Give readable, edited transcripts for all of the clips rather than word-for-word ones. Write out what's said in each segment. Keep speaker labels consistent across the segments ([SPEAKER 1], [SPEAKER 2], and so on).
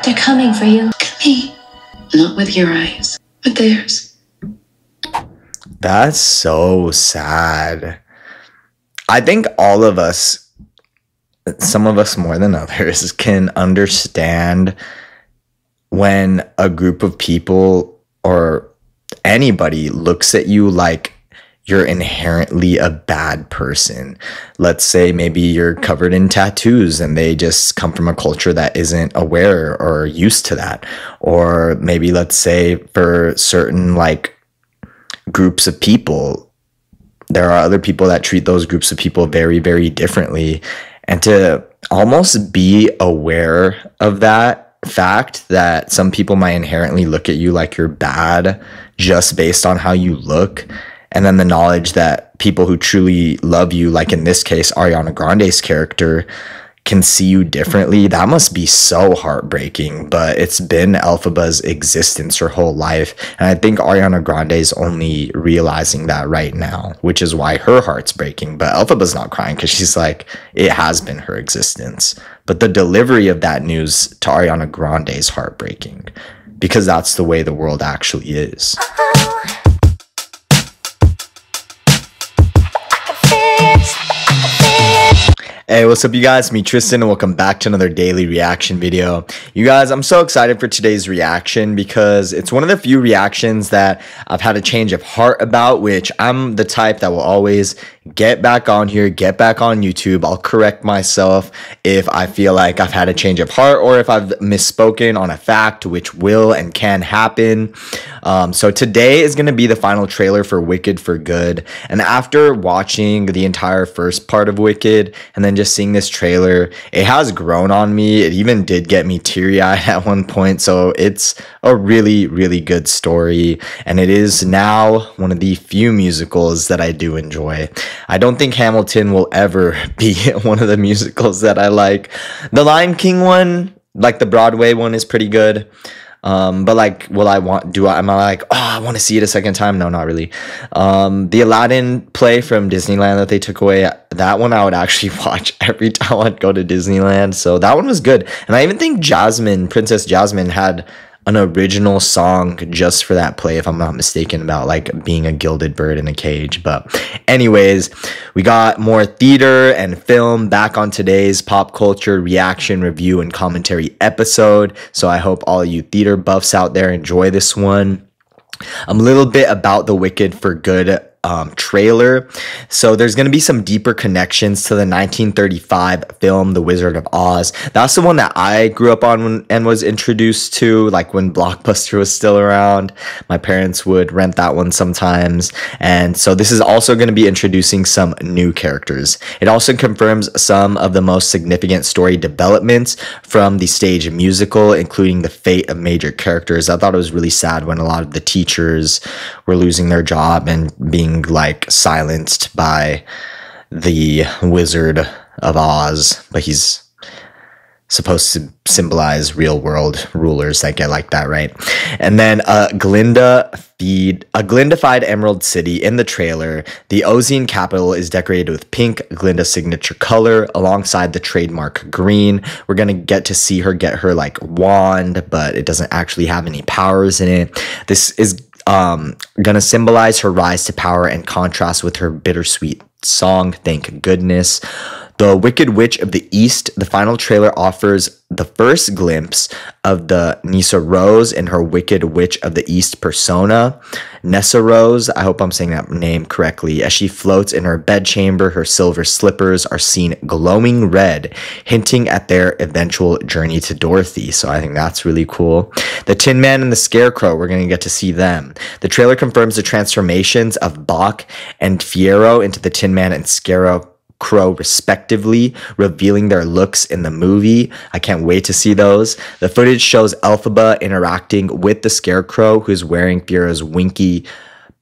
[SPEAKER 1] They're coming for you. Look at me. Not with your eyes, but theirs.
[SPEAKER 2] That's so sad. I think all of us, some of us more than others, can understand when a group of people or anybody looks at you like you're inherently a bad person. Let's say maybe you're covered in tattoos and they just come from a culture that isn't aware or used to that. Or maybe let's say for certain like groups of people, there are other people that treat those groups of people very, very differently. And to almost be aware of that fact that some people might inherently look at you like you're bad just based on how you look, and then the knowledge that people who truly love you, like in this case, Ariana Grande's character, can see you differently, that must be so heartbreaking. But it's been Elphaba's existence her whole life. And I think Ariana Grande is only realizing that right now, which is why her heart's breaking. But Elphaba's not crying because she's like, it has been her existence. But the delivery of that news to Ariana Grande is heartbreaking because that's the way the world actually is. Hey, what's up you guys? Me Tristan and welcome back to another daily reaction video. You guys, I'm so excited for today's reaction because it's one of the few reactions that I've had a change of heart about, which I'm the type that will always get back on here, get back on YouTube. I'll correct myself if I feel like I've had a change of heart or if I've misspoken on a fact, which will and can happen. So today is going to be the final trailer for Wicked for Good. And after watching the entire first part of Wicked and then just seeing this trailer, it has grown on me. It even did get me teary-eyed at one point. So it's a really, really good story. And it is now one of the few musicals that I do enjoy. I don't think Hamilton will ever be one of the musicals that I like. The Lion King one, like the Broadway one, is pretty good. But like, am I like, oh, I want to see it a second time? No, not really. The Aladdin play from Disneyland that they took away, that one I would actually watch every time I'd go to Disneyland. So that one was good. And I even think Princess Jasmine had an original song just for that play, if I'm not mistaken, about like being a gilded bird in a cage. But anyways, we got more theater and film back on today's pop culture reaction, review, and commentary episode. So I hope all you theater buffs out there enjoy this one. A little bit about the Wicked for Good trailer. So there's going to be some deeper connections to the 1935 film The Wizard of Oz. That's the one that I grew up on and was introduced to, like when Blockbuster was still around. My parents would rent that one sometimes. And so this is also going to be introducing some new characters. It also confirms some of the most significant story developments from the stage musical, including the fate of major characters. I thought it was really sad when a lot of the teachers were losing their job and being like silenced by the Wizard of Oz, but he's supposed to symbolize real world rulers that get like that, right? And then a Galinda-fied Emerald City in the trailer. The Ozian capital is decorated with pink, Glinda's signature color, alongside the trademark green. We're gonna get to see her get her like wand, but it doesn't actually have any powers in it. This is gonna symbolize her rise to power and contrast with her bittersweet song, Thank Goodness. The Wicked Witch of the East, the final trailer offers the first glimpse of the Nessarose in her Wicked Witch of the East persona. Nessarose, I hope I'm saying that name correctly, as she floats in her bedchamber, her silver slippers are seen glowing red, hinting at their eventual journey to Dorothy. So I think that's really cool. The Tin Man and the Scarecrow, we're going to get to see them. The trailer confirms the transformations of Boq and Fiyero into the Tin Man and Scarecrow respectively, revealing their looks in the movie. I can't wait to see those. The footage shows Elphaba interacting with the Scarecrow, who's wearing Fiyero's winky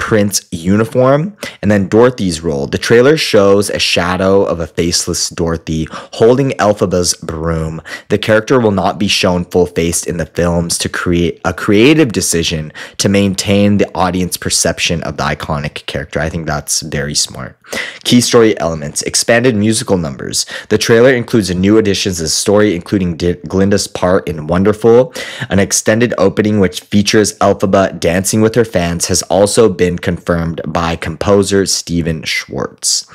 [SPEAKER 2] Prince uniform. And then Dorothy's role. The trailer shows a shadow of a faceless Dorothy holding Elphaba's broom. The character will not be shown full-faced in the films to create a creative decision to maintain the audience perception of the iconic character. I think that's very smart. Key story elements. Expanded musical numbers. The trailer includes new additions to the story, including Glinda's part in Wonderful. An extended opening which features Elphaba dancing with her fans has also been confirmed by composer Steven Schwartz.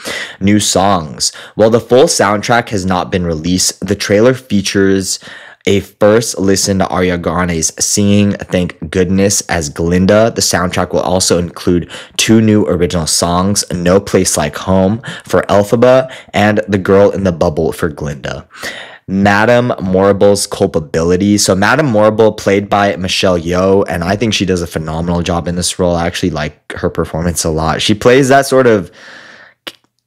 [SPEAKER 2] New songs. While the full soundtrack has not been released, the trailer features a first listen to Ariana Grande's singing Thank Goodness as Glinda. The soundtrack will also include 2 new original songs, No Place Like Home for Elphaba and The Girl in the Bubble for Glinda. Madame Morrible's culpability. So Madame Morrible, played by Michelle Yeoh, and I think she does a phenomenal job in this role. I actually like her performance a lot. She plays that sort of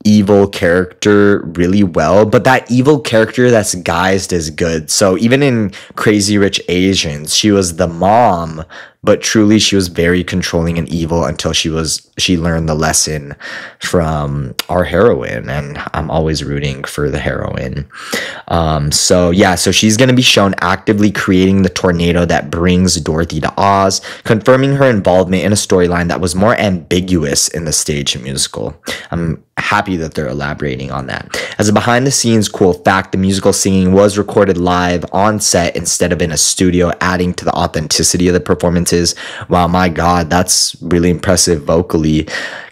[SPEAKER 2] evil character really well, but that evil character that's guised as good. So even in Crazy Rich Asians, she was the mom, but truly she was very controlling and evil until she learned the lesson from our heroine, and I'm always rooting for the heroine. So she's going to be shown actively creating the tornado that brings Dorothy to Oz, confirming her involvement in a storyline that was more ambiguous in the stage musical. I'm happy that they're elaborating on that. As a behind the scenes cool fact, the musical singing was recorded live on set instead of in a studio, adding to the authenticity of the performances. Wow, my God, that's really impressive vocally.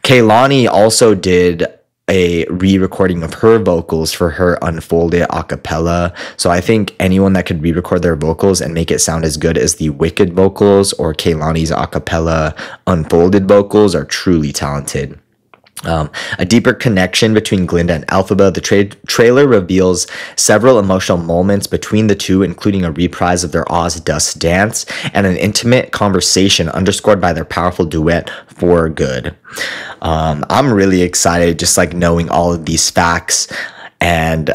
[SPEAKER 2] Kehlani also did a re-recording of her vocals for her Unfolded a cappella. So I think anyone that could re-record their vocals and make it sound as good as the Wicked vocals or Kehlani's a cappella Unfolded vocals are truly talented. A deeper connection between Glinda and Elphaba. The trailer reveals several emotional moments between the two, including a reprise of their Oz Dust dance and an intimate conversation underscored by their powerful duet For Good. I'm really excited just like knowing all of these facts, and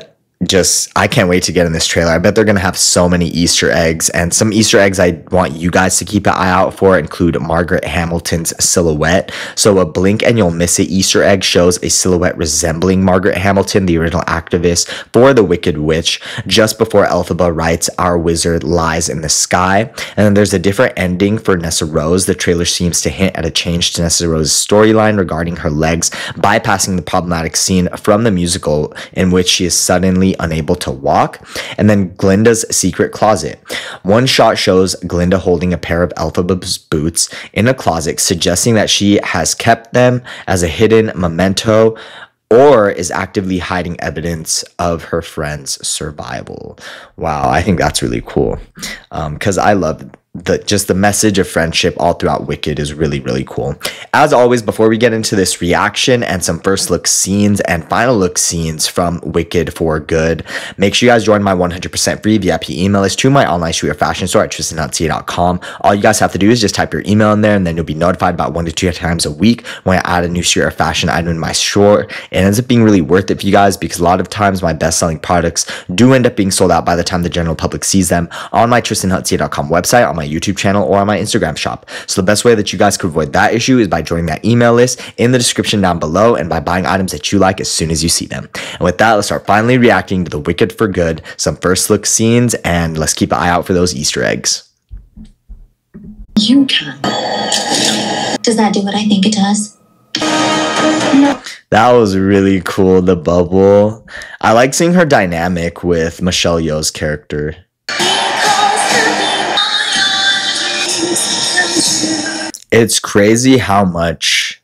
[SPEAKER 2] I can't wait to get in this trailer. I bet they're going to have so many Easter eggs, and some Easter eggs I want you guys to keep an eye out for include Margaret Hamilton's silhouette. So a blink and you'll miss it Easter egg shows a silhouette resembling Margaret Hamilton, the original activist for the Wicked Witch, just before Elphaba writes Our Wizard Lies in the Sky. And then there's a different ending for Nessarose. The trailer seems to hint at a change to Nessarose's storyline regarding her legs, bypassing the problematic scene from the musical in which she is suddenly unable to walk. And then Glinda's secret closet. One shot shows Glinda holding a pair of Elphaba's boots in a closet, suggesting that she has kept them as a hidden memento or is actively hiding evidence of her friend's survival. Wow, I think that's really cool, because I love the message of friendship all throughout Wicked is really, really cool. As always, before we get into this reaction and some first look scenes and final look scenes from Wicked For Good, make sure you guys join my 100% free VIP email list to my online streetwear fashion store at tristanca.com. All you guys have to do is just type your email in there, and then you'll be notified about 1 to 2 times a week when I add a new streetwear fashion item in my store. It ends up being really worth it for you guys, because a lot of times my best-selling products do end up being sold out by the time the general public sees them on my tristanca.com website, on my YouTube channel, or on my Instagram shop. So the best way that you guys could avoid that issue is by joining that email list in the description down below, and by buying items that you like as soon as you see them. And with that, let's start finally reacting to the Wicked For Good, some first look scenes, and let's keep an eye out for those Easter eggs.
[SPEAKER 1] You can. Does that do what I think it does? No.
[SPEAKER 2] That was really cool, the bubble. I like seeing her dynamic with Michelle Yeoh's character. It's crazy how much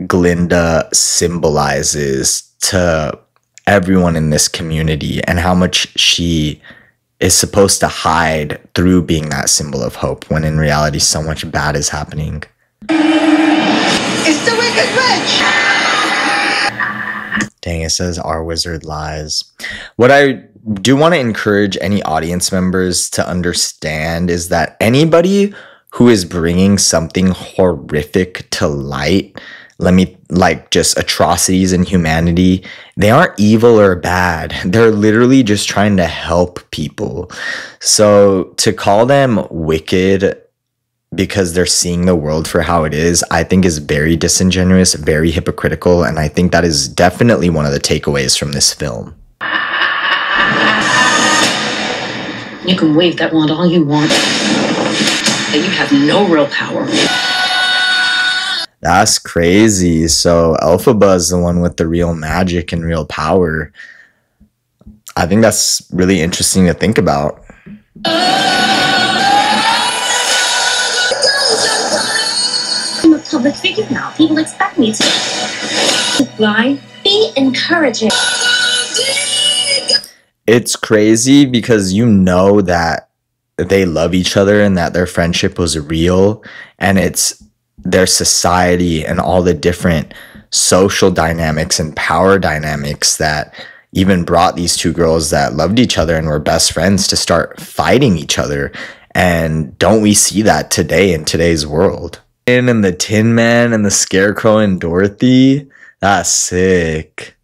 [SPEAKER 2] Glinda symbolizes to everyone in this community, and how much she is supposed to hide through being that symbol of hope, when in reality so much bad is happening.
[SPEAKER 3] It's the Wicked Witch!
[SPEAKER 2] Dang, it says Our Wizard Lies. What I do want to encourage any audience members to understand is that anybody who is bringing something horrific to light, like just atrocities in humanity, they aren't evil or bad. They're literally just trying to help people. So to call them wicked because they're seeing the world for how it is, I think is very disingenuous, very hypocritical, and I think that is definitely one of the takeaways from this film.
[SPEAKER 4] You can wave that wand all you want, but you have no real power.
[SPEAKER 2] That's crazy. So Elphaba is the one with the real magic and real power. I think that's really interesting to think about.
[SPEAKER 1] I'm a public figure now. People expect me to lie, be encouraging.
[SPEAKER 2] It's crazy because you know that they love each other and that their friendship was real, and it's their society and all the different social dynamics and power dynamics that even brought these two girls that loved each other and were best friends to start fighting each other. And don't we see that today in today's world? And the Tin Man and the Scarecrow and Dorothy, that's sick.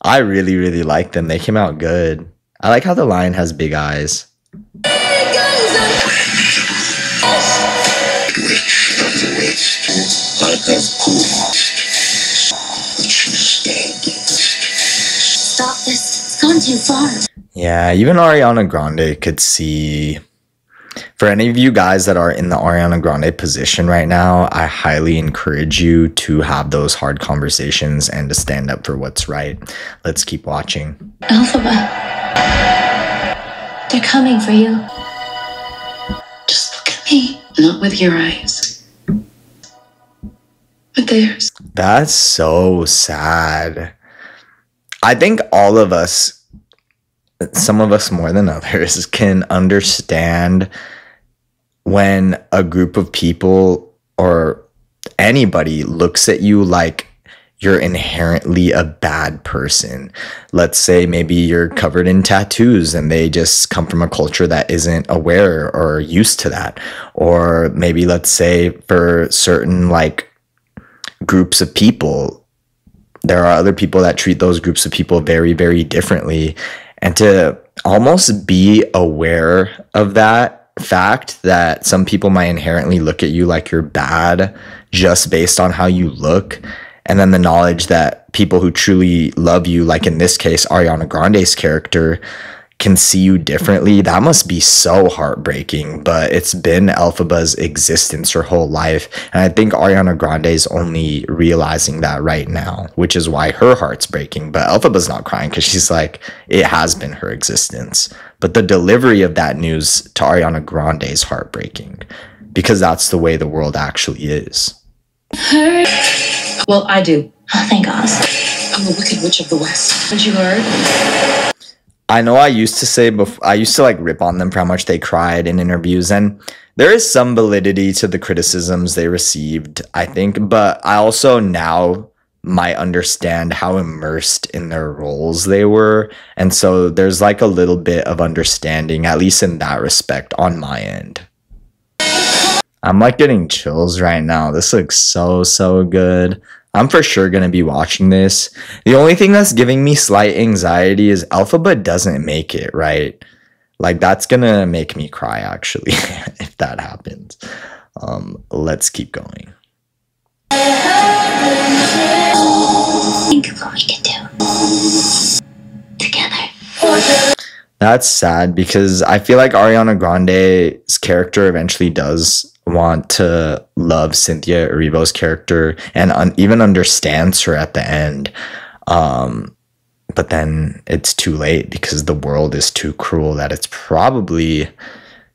[SPEAKER 2] I really, really like them. They came out good. I like how the lion has big eyes.
[SPEAKER 1] Stop this. It's gone too far.
[SPEAKER 2] Yeah, even Ariana Grande could see. For any of you guys that are in the Ariana Grande position right now, I highly encourage you to have those hard conversations and to stand up for what's right. Let's keep watching.
[SPEAKER 1] Elphaba. They're coming for you.
[SPEAKER 4] Just look at me. Not with your eyes, but theirs.
[SPEAKER 2] That's so sad. I think all of us, some of us more than others, can understand when a group of people or anybody looks at you like you're inherently a bad person. Let's say maybe you're covered in tattoos and they just come from a culture that isn't aware or used to that. Or maybe let's say for certain like groups of people, there are other people that treat those groups of people very, very differently. And to almost be aware of that fact that some people might inherently look at you like you're bad just based on how you look, and then the knowledge that people who truly love you, like in this case, Ariana Grande's character, can see you differently, that must be so heartbreaking. But it's been Elphaba's existence her whole life, and I think Ariana Grande is only realizing that right now, which is why her heart's breaking. But Elphaba's not crying because she's like, it has been her existence. But the delivery of that news to Ariana Grande is heartbreaking because that's the way the world actually is.
[SPEAKER 1] Heard?
[SPEAKER 4] Well, I do.
[SPEAKER 1] Oh, thank God.
[SPEAKER 4] I'm the Wicked Witch of the West. Haven't you heard?
[SPEAKER 2] I know I used to say before, I used to like rip on them for how much they cried in interviews, and there is some validity to the criticisms they received, I think, but I also now might understand how immersed in their roles they were, and so there's like a little bit of understanding, at least in that respect, on my end. I'm like getting chills right now. This looks so good. I'm for sure going to be watching this. The only thing that's giving me slight anxiety is Elphaba doesn't make it, right? Like, that's going to make me cry, actually, if that happens. Let's keep going.
[SPEAKER 1] Think of what we can do together.
[SPEAKER 2] That's sad because I feel like Ariana Grande's character eventually does want to love Cynthia Erivo's character and even understands her at the end. But then it's too late because the world is too cruel that it's probably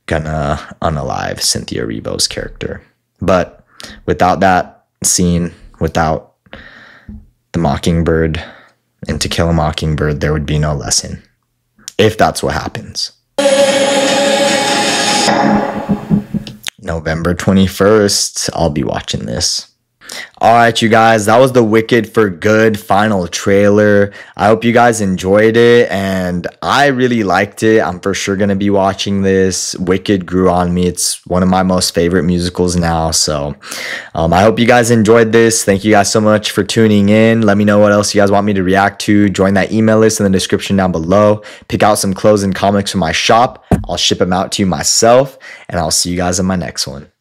[SPEAKER 2] gonna unalive Cynthia Erivo's character. But without that scene, without the mockingbird and To Kill a Mockingbird, there would be no lesson. If that's what happens. November 21st, I'll be watching this. All right, you guys, that was the Wicked for Good final trailer. I hope you guys enjoyed it, and I really liked it. I'm for sure going to be watching this. Wicked grew on me. It's one of my most favorite musicals now, so I hope you guys enjoyed this. Thank you guys so much for tuning in. Let me know what else you guys want me to react to. Join that email list in the description down below. Pick out some clothes and comics from my shop. I'll ship them out to you myself, and I'll see you guys in my next one.